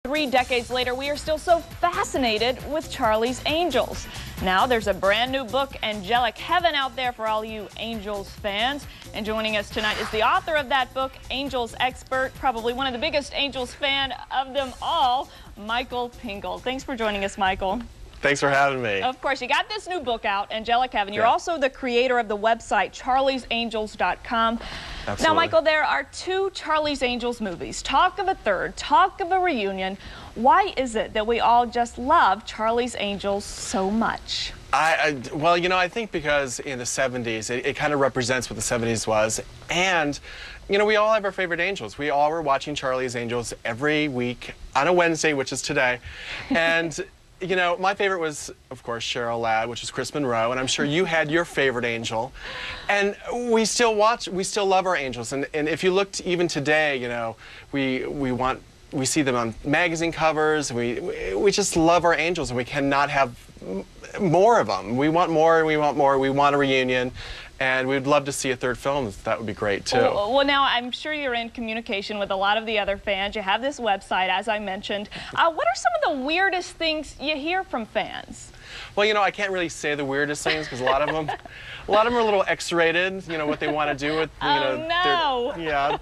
3 decades later, we are still so fascinated with Charlie's Angels. Now there's a brand new book, Angelic Heaven, out there for all you Angels fans. And joining us tonight is the author of that book, Angels expert, probably one of the biggest Angels fan of them all, Michael Pingel. Thanks for joining us, Michael. Thanks for having me. Of course, you got this new book out, Angelic Heaven. You're also the creator of the website, charliesangels.com. Absolutely. Now, Michael, there are 2 Charlie's Angels movies. Talk of a third, talk of a reunion. Why is it that we all just love Charlie's Angels so much? Well, you know, I think because in the 70s, it kind of represents what the 70s was. And, you know, we all have our favorite Angels. We all were watching Charlie's Angels every week on a Wednesday, which is today. And you know, my favorite was, of course, Cheryl Ladd, which is Chris Monroe, and I'm sure you had your favorite Angel. And we still love our Angels. And if you looked even today, you know, we see them on magazine covers. We just love our Angels, and we cannot have more of them. We want more, and we want more. We want a reunion. And we'd love to see a third film. That would be great, too. Well, now, I'm sure you're in communication with a lot of the other fans. You have this website, as I mentioned. What are some of the weirdest things you hear from fans? Well, you know, I can't really say the weirdest things because a lot of them are a little X-rated, you know, what they want to do with, you know,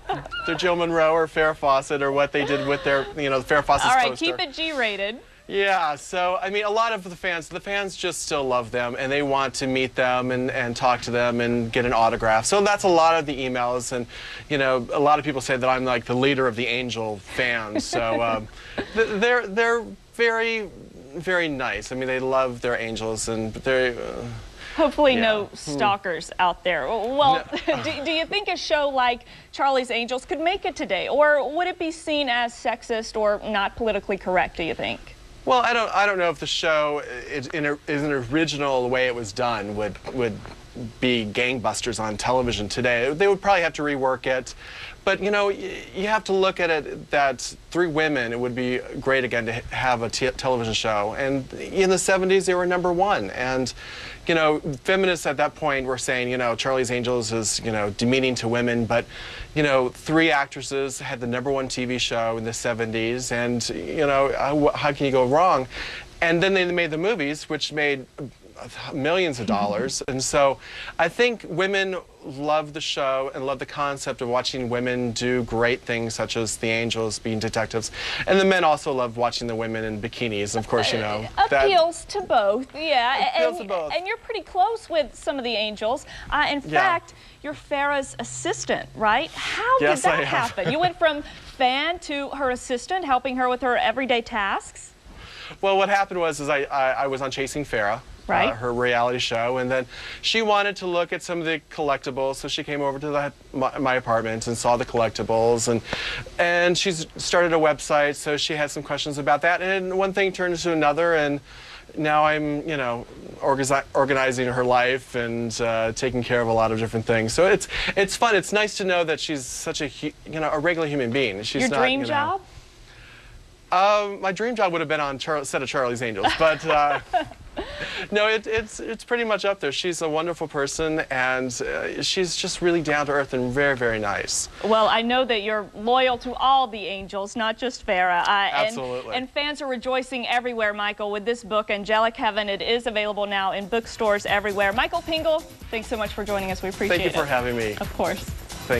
their Jill Monroe or Farrah Fawcett, or what they did with their, you know, Farrah Fawcett's poster. All right, poster. keep it G-rated. Yeah, so, I mean, a lot of the fans just still love them, and they want to meet them and talk to them and get an autograph. So that's a lot of the emails, and, you know, a lot of people say that I'm like the leader of the Angel fans. So they're very, very nice. I mean, they love their Angels, and they're... Hopefully no stalkers out there. Well, no. do you think a show like Charlie's Angels could make it today? Or would it be seen as sexist or not politically correct, do you think? Well, I don't know if the show, in an original way it was done, would be gangbusters on television today. They would probably have to rework it. But, you know, you have to look at it that 3 women, it would be great again to have a television show. And in the 70s, they were #1. And, you know, feminists at that point were saying, you know, Charlie's Angels is, you know, demeaning to women. But, you know, 3 actresses had the #1 TV show in the 70s. And, you know, how can you go wrong? And then they made the movies, which made millions of dollars. And so I think women love the show and love the concept of watching women do great things, such as the Angels being detectives. And the men also love watching the women in bikinis. Of course, you know. Appeals to both, yeah. Appeals to both. And you're pretty close with some of the Angels. In fact, you're Farrah's assistant, right? How did that happen? You went from fan to her assistant, helping her with her everyday tasks? Well, what happened was I was on Chasing Farrah. Right. Her reality show, and then she wanted to look at some of the collectibles, so she came over to my apartment and saw the collectibles, and she's started a website, so she had some questions about that, and one thing turned into another, and now I'm, you know, organizing her life and taking care of a lot of different things. So it's fun. It's nice to know that she's such a a regular human being. She's Your dream job? My dream job would have been on set of Charlie's Angels, but. No, it's pretty much up there. She's a wonderful person, and she's just really down to earth and very, very nice. Well, I know that you're loyal to all the Angels, not just Farrah. Absolutely. And fans are rejoicing everywhere, Michael, with this book, Angelic Heaven. It is available now in bookstores everywhere. Michael Pingel, thanks so much for joining us. We appreciate it. Thank you for having me. Of course.